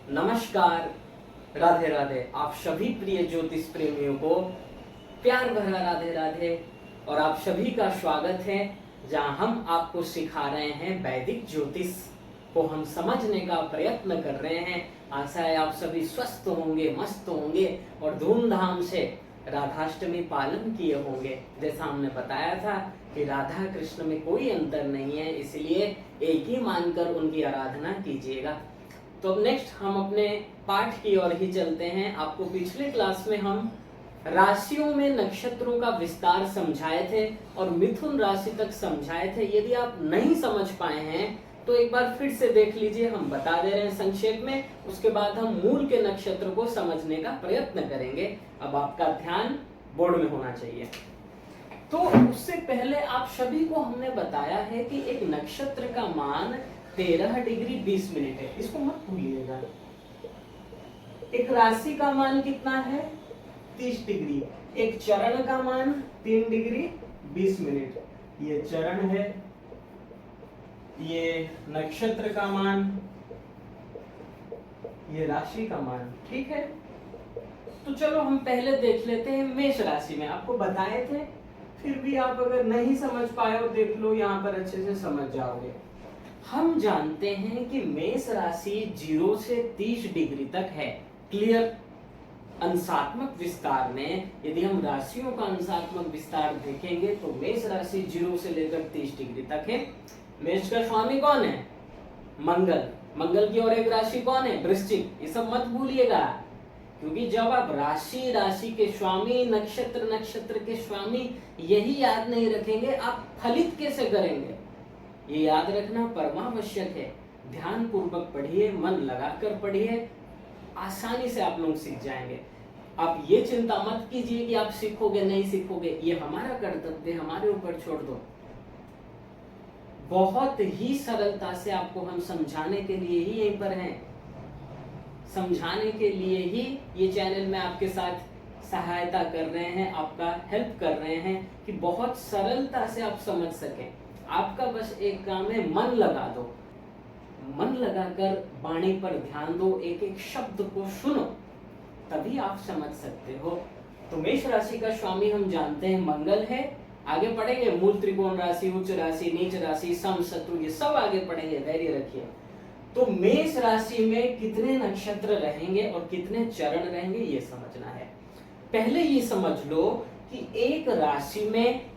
नमस्कार, राधे राधे। आप सभी प्रिय ज्योतिष प्रेमियों को प्यार भरा राधे राधे। और आप सभी का स्वागत है जहां हम आपको सिखा रहे हैं वैदिक ज्योतिष को हम समझने का प्रयत्न कर रहे हैं। आशा है आप सभी स्वस्थ होंगे, मस्त होंगे और धूमधाम से राधाष्टमी पालन किए होंगे। जैसा हमने बताया था कि राधा कृष्ण में कोई अंतर नहीं है, इसलिए एक ही मानकर उनकी आराधना कीजिएगा। तो अब नेक्स्ट हम अपने पाठ की ओर ही चलते हैं। आपको पिछले क्लास में हम राशियों में नक्षत्रों का विस्तार समझाए थे और मिथुन राशि तक समझाए थे। यदि आप नहीं समझ पाए हैं तो एक बार फिर से देख लीजिए, हम बता दे रहे हैं संक्षेप में। उसके बाद हम मूल के नक्षत्र को समझने का प्रयत्न करेंगे। अब आपका ध्यान बोर्ड में होना चाहिए। तो उससे पहले आप सभी को हमने बताया है कि एक नक्षत्र का मान 13 डिग्री 20 मिनट है, इसको मत भूलिएगा। एक राशि का मान कितना है? 30 डिग्री। एक चरण का मान 3 डिग्री 20 मिनट। ये चरण है, ये नक्षत्र का मान, ये राशि का मान। ठीक है, तो चलो हम पहले देख लेते हैं मेष राशि में। आपको बताए थे, फिर भी आप अगर नहीं समझ पाए हो देख लो, यहाँ पर अच्छे से समझ जाओगे। हम जानते हैं कि मेष राशि 0 से 30 डिग्री तक है। क्लियर? अंशात्मक विस्तार में यदि हम राशियों का अंशात्मक विस्तार देखेंगे तो मेष राशि 0 से लेकर 30 डिग्री तक है। मेष का स्वामी कौन है? मंगल। मंगल की और एक राशि कौन है? वृश्चिक। ये सब मत भूलिएगा, क्योंकि जब आप राशि, राशि के स्वामी, नक्षत्र, नक्षत्र के स्वामी यही याद नहीं रखेंगे, आप फलित कैसे करेंगे? ये याद रखना परमावश्यक है। ध्यान पूर्वक पढ़िए, मन लगाकर पढ़िए, आसानी से आप लोग सीख जाएंगे। आप ये चिंता मत कीजिए कि आप सीखोगे नहीं सीखोगे, ये हमारा कर्तव्य, हमारे ऊपर छोड़ दो। बहुत ही सरलता से आपको हम समझाने के लिए ही यहीं पर हैं, समझाने के लिए ही ये चैनल में आपके साथ सहायता कर रहे हैं, आपका हेल्प कर रहे हैं कि बहुत सरलता से आप समझ सकें। आपका बस एक काम है, मन लगा दो, मन लगाकर वाणी पर ध्यान दो, एक एक शब्द को सुनो, तभी आप समझ सकते हो। तो मेष राशि का स्वामी हम जानते हैं मंगल है। आगे पढ़ेंगे मूल त्रिकोण राशि, उच्च राशि, नीच राशि, सम, शत्रु, ये सब आगे पढ़ेंगे, धैर्य रखिए। तो मेष राशि में कितने नक्षत्र रहेंगे और कितने चरण रहेंगे ये समझना है। पहले ये समझ लो कि एक राशि में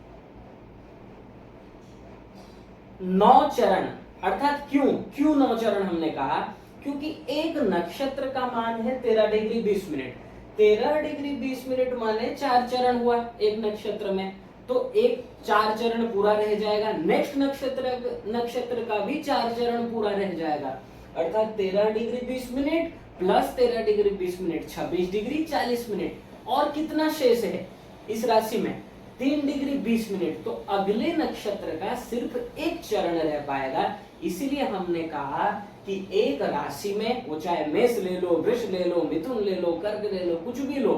9 चरण, अर्थात क्यों 9 चरण हमने कहा? क्योंकि एक नक्षत्र का मान है 13 डिग्री 20 मिनट। 13 डिग्री 20 मिनट माने 4 चरण हुआ एक नक्षत्र में, तो एक 4 चरण पूरा रह जाएगा। नेक्स्ट नक्षत्र का भी 4 चरण पूरा रह जाएगा, अर्थात 13 degree 20 minute plus 13 degree 20 minute 26 degree 40 minute. और कितना शेष है इस राशि में? 3 डिग्री 20 मिनट। तो अगले नक्षत्र का सिर्फ एक चरण रह पाएगा। इसीलिए हमने कहा कि एक राशि में, वो चाहे मेष ले लो, वृष ले लो, मिथुन ले लो, कर्क ले लो, कुछ भी लो,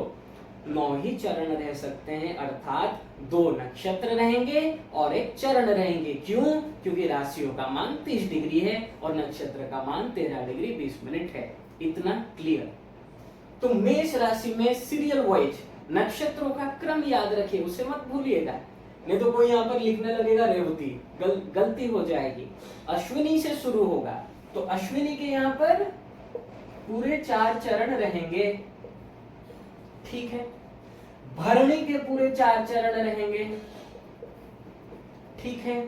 9 ही चरण रह सकते हैं, अर्थात 2 नक्षत्र रहेंगे और एक चरण रहेंगे। क्यों? क्योंकि राशियों का मान 30 डिग्री है और नक्षत्र का मान 13 डिग्री 20 मिनट है। इतना क्लियर? तो मेष राशि में सीरियल वाइज नक्षत्रों का क्रम याद रखिए, उसे मत भूलिएगा, नहीं तो कोई यहाँ पर लिखने लगेगा रेवती, गलती हो जाएगी। अश्विनी से शुरू होगा, तो अश्विनी के यहाँ पर पूरे 4 चरण रहेंगे। ठीक है। भरणी के पूरे 4 चरण रहेंगे। ठीक है।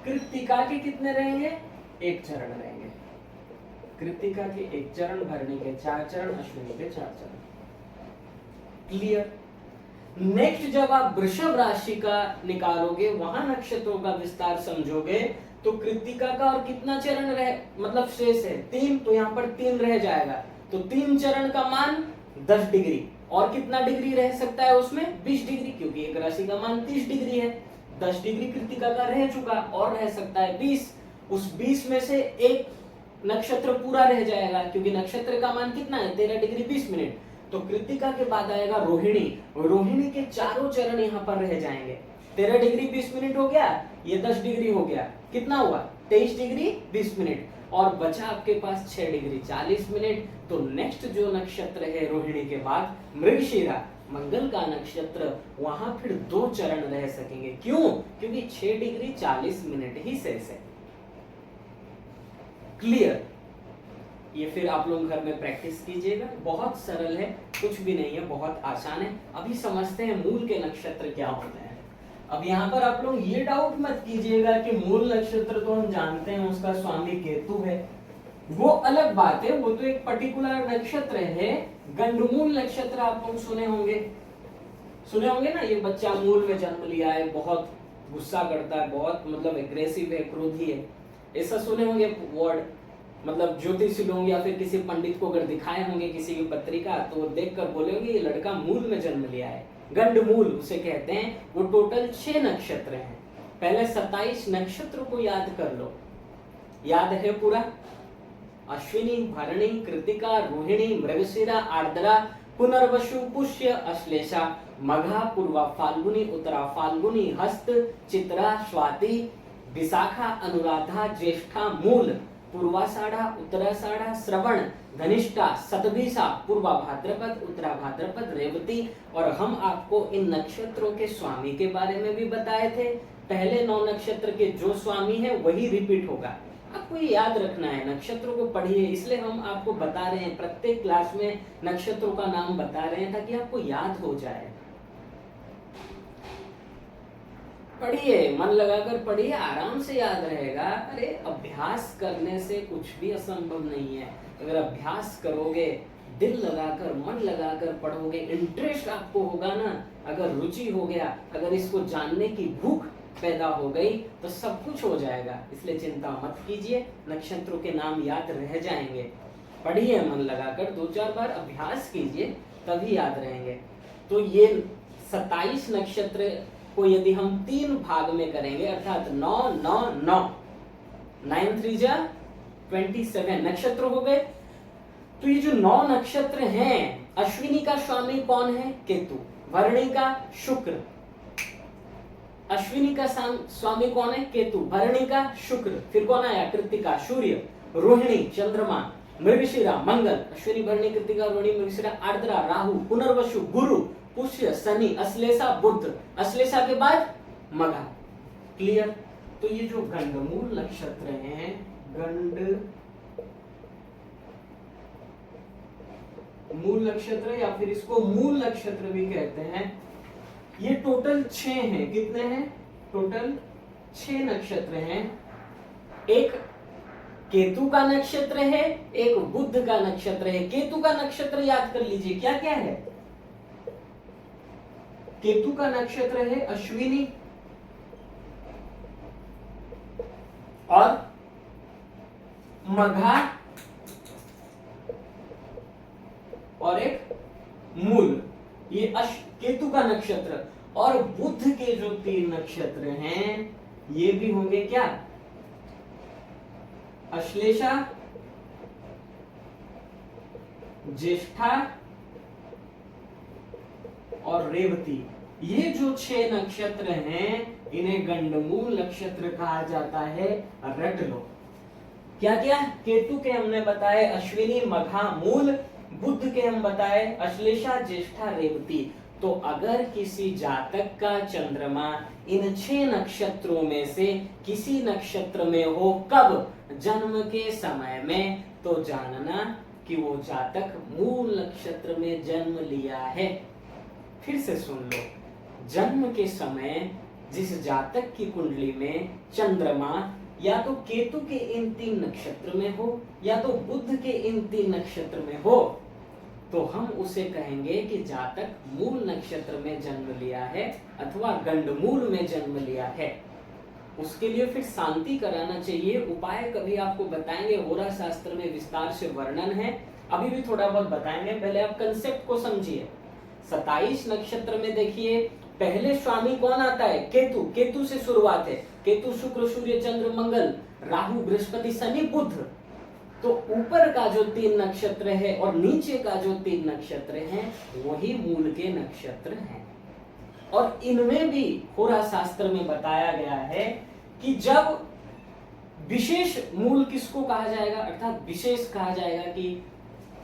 कृत्तिका के कितने रहेंगे? 1 चरण रहेंगे। कृत्तिका के 1 चरण, भरणी के 4 चरण, अश्विनी के 4 चरण। क्लियर? नेक्स्ट जब आप वृषभ राशि का निकालोगे, वहां नक्षत्रों का विस्तार समझोगे, तो कृत्तिका का और कितना चरण रहे, मतलब शेष है 3, तो यहाँ पर 3 रह जाएगा। तो 3 चरण का मान 10 डिग्री, और कितना डिग्री रह सकता है उसमें? 20 डिग्री, क्योंकि एक राशि का मान 30 डिग्री है। 10 डिग्री कृत्तिका का रह चुका, और रह सकता है 20। उस 20 में से एक नक्षत्र पूरा रह जाएगा, क्योंकि नक्षत्र का मान कितना है? 13 डिग्री 20 मिनट। तो कृत्तिका के बाद आएगा रोहिणी। रोहिणी के चारों चरण यहाँ पर रह जाएंगे। 13 डिग्री 20 मिनट हो गया, ये 10 डिग्री हो गया, कितना हुआ? 23 डिग्री 20 मिनट, और बचा आपके पास 6 डिग्री 40 मिनट। तो नेक्स्ट जो नक्षत्र है रोहिणी के बाद मृगशिरा, मंगल का नक्षत्र, वहां फिर 2 चरण रह सकेंगे। क्यों? क्योंकि 6 डिग्री 40 मिनट ही शेष है। क्लियर? ये फिर आप लोग घर में प्रैक्टिस कीजिएगा, बहुत सरल है, कुछ भी नहीं है, बहुत आसान है। अभी समझते हैं मूल के नक्षत्र क्या होते हैं। अब यहाँ पर आप लोग ये डाउट मत कीजिएगा कि मूल नक्षत्र तो हम जानते हैं उसका स्वामी केतु है, वो अलग बात है, वो तो एक पर्टिकुलर नक्षत्र है। गंडमूल नक्षत्र आप लोग सुने होंगे ना, ये बच्चा मूल में जन्म लिया है, बहुत गुस्सा करता है, बहुत मतलब एग्रेसिव है, क्रोधी है, ऐसा सुने होंगे वर्ड। मतलब ज्योतिषी लोग या फिर किसी पंडित को अगर दिखाए होंगे किसी की पत्रिका, तो देखकर बोले होंगे ये लड़का मूल में जन्म लिया है। गंडमूल उसे कहते हैं। वो टोटल 6 नक्षत्र हैं। पहले 27 नक्षत्र को याद कर लो, याद है पूरा? अश्विनी, भरणी, कृतिका, रोहिणी, मृगशिरा, आर्द्रा, पुनर्वसु, पुष्य, अश्लेषा, मघा, पूर्वा फाल्गुनी, उत्तरा फाल्गुनी, हस्त, चित्रा, स्वाति, विशाखा, अनुराधा, ज्येष्ठा, मूल, पूर्वाषाढ़ा, उत्तराषाढ़ा, श्रवण, धनिष्ठा, शतभिषा, पूर्वा भाद्रपद, उत्तरा भाद्रपद, रेवती। और हम आपको इन नक्षत्रों के स्वामी के बारे में भी बताए थे। पहले 9 नक्षत्र के जो स्वामी है वही रिपीट होगा। आपको ये याद रखना है, नक्षत्रों को पढ़िए, इसलिए हम आपको बता रहे हैं, प्रत्येक क्लास में नक्षत्रों का नाम बता रहे हैं ताकि आपको याद हो जाए। पढ़िए, मन लगाकर पढ़िए, आराम से याद रहेगा। अरे अभ्यास करने से कुछ भी असंभव नहीं है। अगर अभ्यास करोगे, दिल लगाकर, मन लगाकर पढ़ोगे, इंटरेस्ट आपको होगा ना, अगर रुचि हो गया, अगर इसको जानने की भूख पैदा हो गई, तो सब कुछ हो जाएगा। इसलिए चिंता मत कीजिए, नक्षत्रों के नाम याद रह जाएंगे। पढ़िए मन लगाकर, 2-4 बार अभ्यास कीजिए, तभी याद रहेंगे। तो ये 27 नक्षत्र को यदि हम 3 भाग में करेंगे, अर्थात 9, 9, 9, 9 3 जा 27 नक्षत्र हो गए। तो ये जो 9 नक्षत्र हैं, अश्विनी का स्वामी कौन है? केतु। भरणी का शुक्र। अश्विनी का स्वामी कौन है? केतु। भरणी का शुक्र। फिर कौन आया? कृत्तिका सूर्य। रोहिणी चंद्रमा। मृगशिरा मंगल। अश्विनी, भरणी, कृत्तिका, रोहिणी, मृगशिरा, आर्द्रा राहु। पुनर्वसु गुरु। पुष्य शनि। अश्लेषा बुध। अश्लेषा के बाद मघा। क्लियर? तो ये जो गंडमूल नक्षत्र हैं, मूल नक्षत्र या फिर इसको मूल नक्षत्र भी कहते हैं, ये टोटल 6 हैं। कितने हैं? टोटल 6 नक्षत्र हैं। एक केतु का नक्षत्र है, एक बुध का नक्षत्र है। केतु का नक्षत्र याद कर लीजिए, क्या क्या है? केतु का नक्षत्र है अश्विनी और मघा और एक मूल, ये केतु का नक्षत्र। और बुध के जो 3 नक्षत्र हैं, ये भी होंगे क्या? अश्लेषा, ज्येष्ठा और रेवती। ये जो 6 नक्षत्र हैं, इन्हें गंडमूल नक्षत्र कहा जाता है। रट लो। क्या क्या? केतु के हमने बताए अश्विनी, मघा, मूल। बुध के हम बताए अश्लेषा, ज्येष्ठा, रेवती। तो अगर किसी जातक का चंद्रमा इन 6 नक्षत्रों में से किसी नक्षत्र में हो, कब? जन्म के समय में, तो जानना कि वो जातक मूल नक्षत्र में जन्म लिया है। फिर से सुन लो, जन्म के समय जिस जातक की कुंडली में चंद्रमा या तो केतु के इन 3 नक्षत्र में हो या तो बुध के इन 3 नक्षत्र में हो, तो हम उसे कहेंगे कि जातक मूल नक्षत्र में जन्म लिया है अथवा गंडमूल में जन्म लिया है। उसके लिए फिर शांति कराना चाहिए। उपाय कभी आपको बताएंगे, होरा शास्त्र में विस्तार से वर्णन है, अभी भी थोड़ा बहुत बताएंगे। पहले आप कंसेप्ट को समझिए। 27 नक्षत्र में देखिए, पहले स्वामी कौन आता है? केतु। केतु से शुरुआत है। केतु, शुक्र, सूर्य, चंद्र, मंगल, राहु, बृहस्पति, शनि, बुध। तो ऊपर का जो 3 नक्षत्र है और नीचे का जो 3 नक्षत्र हैं, वही मूल के नक्षत्र हैं। और इनमें भी होरा शास्त्र में बताया गया है कि जब विशेष मूल किसको कहा जाएगा, अर्थात विशेष कहा जाएगा कि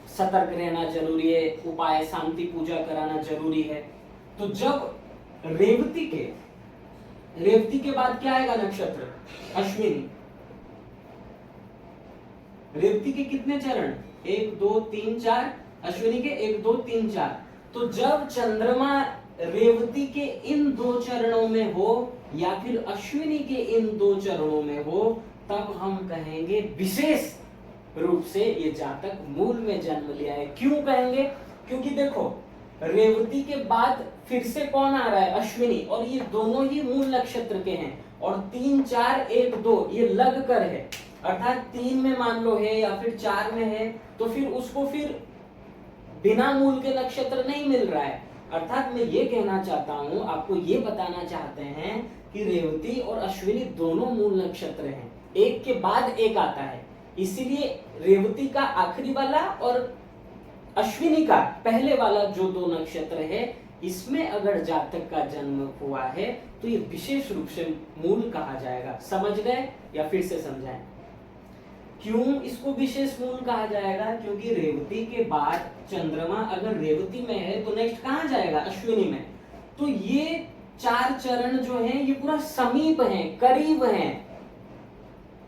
सतर्क रहना जरूरी है, उपाय शांति पूजा कराना जरूरी है। तो जब रेवती के बाद क्या आएगा नक्षत्र, अश्विनी। रेवती के कितने चरण, 1 2 3 4, अश्विनी के 1 2 3 4। तो जब चंद्रमा रेवती के इन 2 चरणों में हो या फिर अश्विनी के इन 2 चरणों में हो, तब हम कहेंगे विशेष रूप से ये जातक मूल में जन्म लिया है। क्यों कहेंगे, क्योंकि देखो रेवती के बाद फिर से कौन आ रहा है, अश्विनी, और ये दोनों ही मूल नक्षत्र के हैं, और 3 4 1 2 ये लग कर है, अर्थात 3 में मान लो है या फिर 4 में है, तो फिर उसको फिर बिना मूल के नक्षत्र नहीं मिल रहा है। अर्थात मैं ये कहना चाहता हूं, आपको ये बताना चाहते हैं कि रेवती और अश्विनी दोनों मूल नक्षत्र हैं, एक के बाद एक आता है, इसीलिए रेवती का आखिरी वाला और अश्विनी का पहले वाला जो 2 नक्षत्र है, इसमें अगर जातक का जन्म हुआ है तो ये विशेष रूप से मूल कहा जाएगा। समझ गए या फिर से समझाएं? क्यों इसको विशेष मूल कहा जाएगा, क्योंकि रेवती के बाद चंद्रमा अगर रेवती में है तो नेक्स्ट कहां जाएगा, अश्विनी में। तो ये 4 चरण जो हैं ये पूरा समीप हैं, करीब हैं।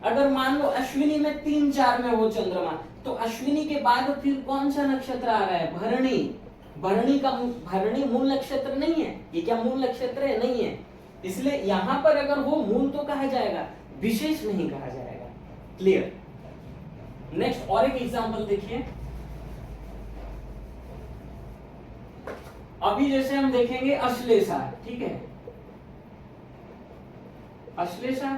अगर मान लो अश्विनी में 3 4 में हो चंद्रमा, तो अश्विनी के बाद फिर कौन सा नक्षत्र आ रहा है, भरणी। भरणी मूल नक्षत्र नहीं है, ये क्या मूल नक्षत्र है, नहीं है। इसलिए यहां पर अगर वो मूल तो कहा जाएगा, विशेष नहीं कहा जाएगा। क्लियर? नेक्स्ट और एक एग्जांपल देखिए। अभी जैसे हम देखेंगे अश्लेषा, ठीक है, अश्लेषा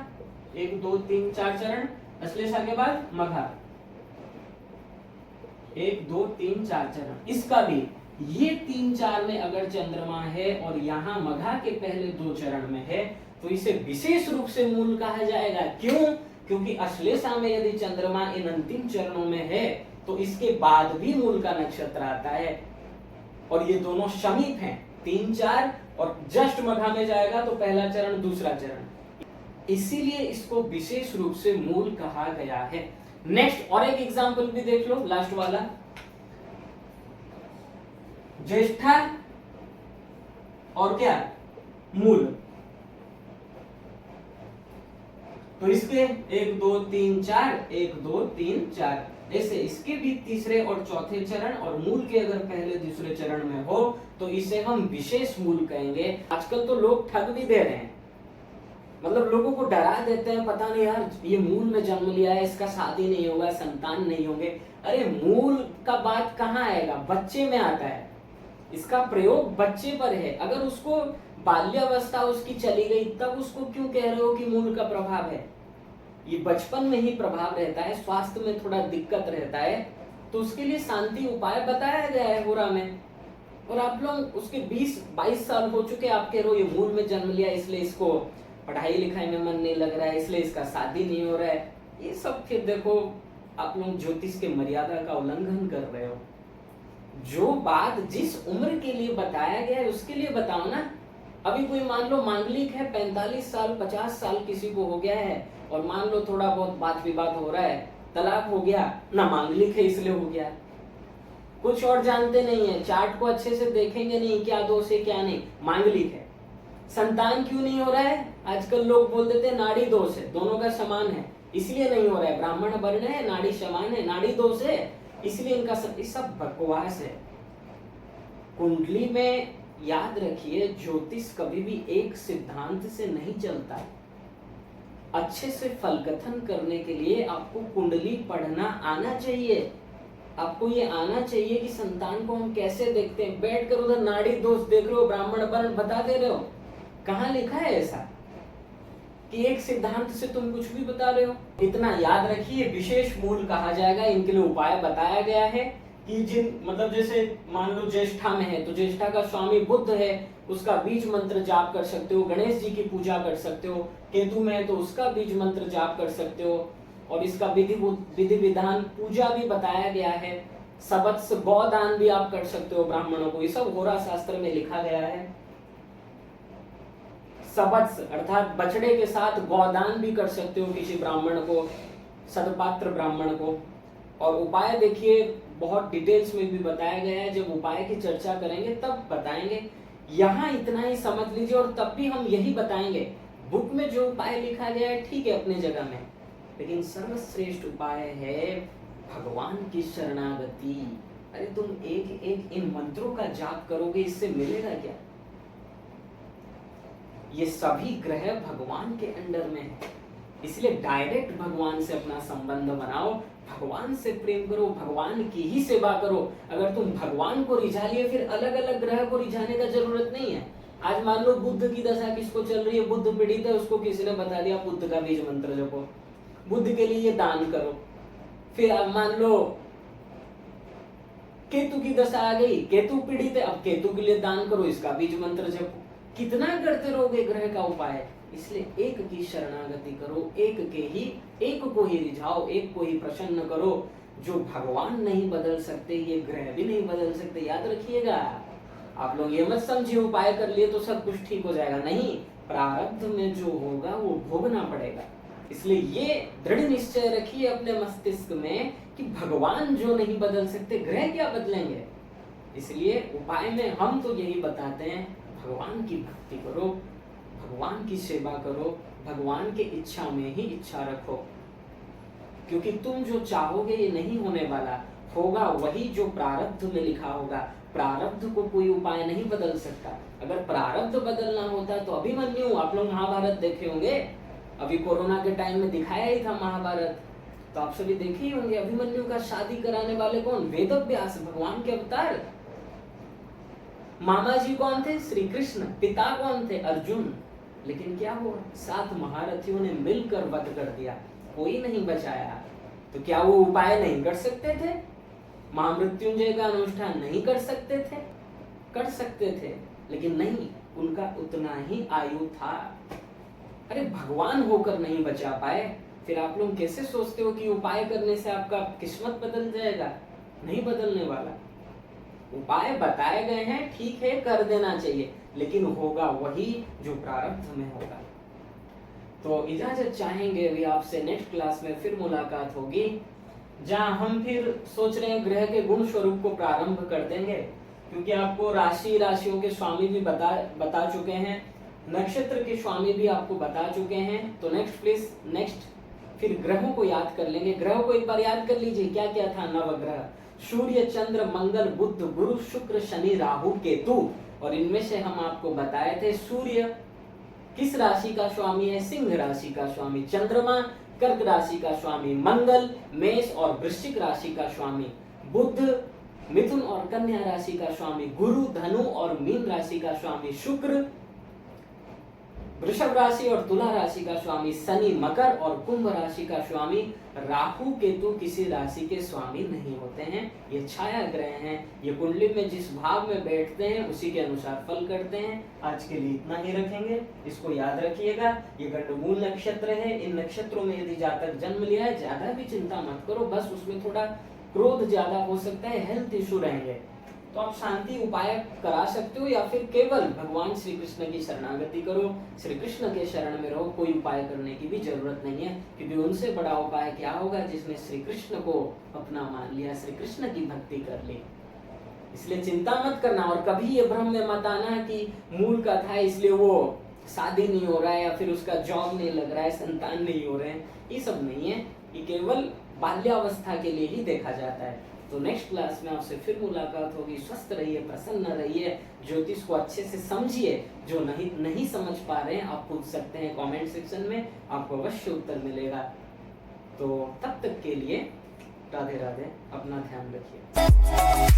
1 2 3 4 चरण, अश्लेषा के बाद मघा 1 2 3 4 चरण। इसका भी ये 3 4 में अगर चंद्रमा है और यहाँ मघा के पहले 2 चरण में है, तो इसे विशेष रूप से मूल कहा जाएगा। क्यों? क्योंकि अश्लेषा में यदि चंद्रमा इन अंतिम चरणों में है तो इसके बाद भी मूल का नक्षत्र आता है, और ये दोनों समीप हैं, 3 4, और जस्ट मघा में जाएगा तो पहला चरण दूसरा चरण, इसीलिए इसको विशेष रूप से मूल कहा गया है। नेक्स्ट और एक एग्जांपल भी देख लो, लास्ट वाला, ज्येष्ठा और क्या, मूल। तो इसके 1 2 3 4 1 2 3 4, ऐसे इसके भी तीसरे और चौथे चरण, और मूल के अगर पहले दूसरे चरण में हो तो इसे हम विशेष मूल कहेंगे। आजकल तो लोग ठग भी दे रहे हैं, मतलब लोगों को डरा देते हैं, पता नहीं यार ये मूल में जन्म लिया है, इसका शादी नहीं होगा, संतान नहीं होंगे। अरे मूल का बात कहाँ आएगा, बच्चे में आता है, इसका प्रयोग बच्चे पर है। अगर उसको बाल्यावस्था उसकी चली गई तब उसको क्यों कह रहे हो कि मूल का प्रभाव है? ये बचपन में ही प्रभाव रहता है, स्वास्थ्य में थोड़ा दिक्कत रहता है, तो उसके लिए शांति उपाय बताया गया है होरा में। और आप लोग उसके 20-22 साल हो चुके, आप कह रहे हो ये मूल में जन्म लिया इसलिए इसको पढ़ाई लिखाई में मन नहीं लग रहा है, इसलिए इसका शादी नहीं हो रहा है। ये सब फिर देखो आप लोग ज्योतिष के मर्यादा का उल्लंघन कर रहे हो। जो बात जिस उम्र के लिए बताया गया है उसके लिए बताओ ना। अभी कोई मान लो मांगलिक है, 45 साल 50 साल किसी को हो गया है, और मान लो थोड़ा बहुत बात विवाद हो रहा है, तलाक हो गया ना, मांगलिक है इसलिए हो गया, कुछ और जानते नहीं है, चार्ट को अच्छे से देखेंगे नहीं, क्या दोष है क्या नहीं, मांगलिक है। संतान क्यों नहीं हो रहा है? आजकल लोग बोल देते हैं नाड़ी दोष है, दोनों का समान है इसलिए नहीं हो रहा है, ब्राह्मण वर्ण है, नाड़ी समान है, नाड़ी दोष है इसलिए इनका सब बकवास है। कुंडली में याद रखिए, ज्योतिष कभी भी एक सिद्धांत से नहीं चलता है। अच्छे से फलकथन करने के लिए आपको कुंडली पढ़ना आना चाहिए। आपको ये आना चाहिए कि संतान को हम कैसे देखते हैं। बैठ कर उधर नाड़ी दोष देख रहे हो, ब्राह्मण वर्ण बता दे रहे हो, कहाँ लिखा है ऐसा कि एक सिद्धांत से तुम कुछ भी बता रहे हो? इतना याद रखिए, विशेष मूल कहा जाएगा। इनके लिए उपाय बताया गया है कि जिन मतलब जैसे मान लो ज्येष्ठा में है तो ज्येष्ठा का स्वामी बुध है, उसका बीज मंत्र जाप कर सकते हो, गणेश जी की पूजा कर सकते हो। केतु में है तो उसका बीज मंत्र जाप कर सकते हो, और इसका विधि विधान पूजा भी बताया गया है। सबत्स गौदान भी आप कर सकते हो ब्राह्मणों को, ये सब होरा शास्त्र में लिखा गया है। सबत्स अर्थात बछड़े के साथ गौदान भी कर सकते हो किसी ब्राह्मण को, सदपात्र ब्राह्मण को। और उपाय देखिए बहुत डिटेल्स में भी बताया गया है, जब उपाय की चर्चा करेंगे तब बताएंगे। यहाँ इतना ही समझ लीजिए, और तब भी हम यही बताएंगे। बुक में जो उपाय लिखा गया है ठीक है अपनी जगह में, लेकिन सर्वश्रेष्ठ उपाय है भगवान की शरणागति। अरे तुम एक एक इन मंत्रों का जाप करोगे, इससे मिलेगा क्या? ये सभी ग्रह भगवान के अंडर में है, इसलिए डायरेक्ट भगवान से अपना संबंध बनाओ, भगवान से प्रेम करो, भगवान की ही सेवा करो। अगर तुम भगवान को रिझा लिए, फिर अलग अलग ग्रह को रिझाने का जरूरत नहीं है। आज मान लो बुद्ध की दशा किसको चल रही है, बुद्ध पीड़ित है, उसको किसी ने बता दिया बुद्ध का बीज मंत्र जपो, बुद्ध के लिए ये दान करो। फिर अब मान लो केतु की दशा आ गई, केतु पीड़ित है, अब केतु के लिए दान करो, इसका बीज मंत्र जपो। कितना करते रहोगे ग्रह का उपाय? इसलिए एक की शरणागति करो, एक को ही रिझाओ, एक को ही प्रसन्न करो। जो भगवान नहीं बदल सकते, ये ग्रह भी नहीं बदल सकते, याद रखिएगा। आप लोग ये मत समझिए उपाय कर लिए तो सब कुछ ठीक हो जाएगा, नहीं, प्रारब्ध में जो होगा वो भोगना पड़ेगा। इसलिए ये दृढ़ निश्चय रखिए अपने मस्तिष्क में कि भगवान जो नहीं बदल सकते, ग्रह क्या बदलेंगे। इसलिए उपाय में हम तो यही बताते हैं, भगवान की भक्ति करो, भगवान की सेवा करो, भगवान के इच्छा में ही इच्छा रखो, क्योंकि तुम जो चाहोगे ये नहीं होने वाला, होगा वही जो प्रारब्ध में लिखा होगा। प्रारब्ध को कोई उपाय नहीं बदल सकता। अगर प्रारब्ध बदलना होता तो अभिमन्यु, आप लोग महाभारत देखे होंगे, अभी कोरोना के टाइम में दिखाया ही था महाभारत, तो आप सभी देखे ही होंगे। अभिमन्यु का शादी कराने वाले कौन? वेदव्यास, भगवान के अवतार। मामा जी कौन थे? श्री कृष्ण। पिता कौन थे? अर्जुन। लेकिन क्या हुआ? 7 महारथियों ने मिलकर वध कर दिया, कोई नहीं बचाया। तो क्या वो उपाय नहीं कर सकते थे? महामृत्युंजय का अनुष्ठान नहीं कर सकते थे? कर सकते थे, लेकिन नहीं, उनका उतना ही आयु था। अरे भगवान होकर नहीं बचा पाए, फिर आप लोग कैसे सोचते हो कि उपाय करने से आपका किस्मत बदल जाएगा? नहीं बदलने वाला। उपाय बताए गए हैं, ठीक है, कर देना चाहिए, लेकिन होगा वही जो प्रारब्ध में होगा। तो इजाजत चाहेंगे अभी आपसे, नेक्स्ट क्लास में फिर मुलाकात होगी, जहां हम फिर सोच रहे हैं ग्रह के गुण स्वरूप को प्रारंभ कर देंगे, क्योंकि आपको राशियों के स्वामी भी बता चुके हैं, नक्षत्र के स्वामी भी आपको बता चुके हैं। तो नेक्स्ट फिर ग्रहों को याद कर लेंगे। ग्रहों को एक बार याद कर लीजिए, क्या क्या था नवग्रह? सूर्य, चंद्र, मंगल, बुध, गुरु, शुक्र, शनि, राहु, केतु। और इनमें से हम आपको बताए थे सूर्य किस राशि का स्वामी है? सिंह राशि का स्वामी। चंद्रमा कर्क राशि का स्वामी। मंगल मेष और वृश्चिक राशि का स्वामी। बुध मिथुन और कन्या राशि का स्वामी। गुरु धनु और मीन राशि का स्वामी। शुक्र वृषभ राशि और तुला राशि का स्वामी। शनि मकर और कुंभ राशि का स्वामी। राहु केतु किसी राशि के स्वामी नहीं होते हैं, ये छाया ग्रह हैं। ये कुंडली में जिस भाव में बैठते हैं उसी के अनुसार फल करते हैं। आज के लिए इतना ही रखेंगे, इसको याद रखिएगा। ये गंडमूल नक्षत्र है, इन नक्षत्रों में यदि जातक जन्म लिया है, ज्यादा भी चिंता मत करो, बस उसमें थोड़ा क्रोध ज्यादा हो सकता है, हेल्थ इशू रहेंगे, तो आप शांति उपाय करा सकते हो, या फिर केवल भगवान श्री कृष्ण की शरणागति करो, श्री कृष्ण के शरण में रहो। कोई उपाय करने की भी जरूरत नहीं है, क्योंकि उनसे बड़ा उपाय क्या होगा जिसने श्री कृष्ण को अपना मान लिया, श्री कृष्ण की भक्ति कर ली। इसलिए चिंता मत करना, और कभी ये भ्रम में मत आना कि मूल का था इसलिए वो शादी नहीं हो रहा है, या फिर उसका जॉब नहीं लग रहा है, संतान नहीं हो रहे हैं, ये सब नहीं है। ये केवल बाल्यावस्था के लिए ही देखा जाता है। तो नेक्स्ट क्लास में आपसे फिर मुलाकात होगी। स्वस्थ रहिए, प्रसन्न रहिए, ज्योतिष को अच्छे से समझिए। जो नहीं समझ पा रहे हैं आप पूछ सकते हैं कमेंट सेक्शन में, आपको अवश्य उत्तर मिलेगा। तो तब तक के लिए राधे राधे, अपना ध्यान रखिए।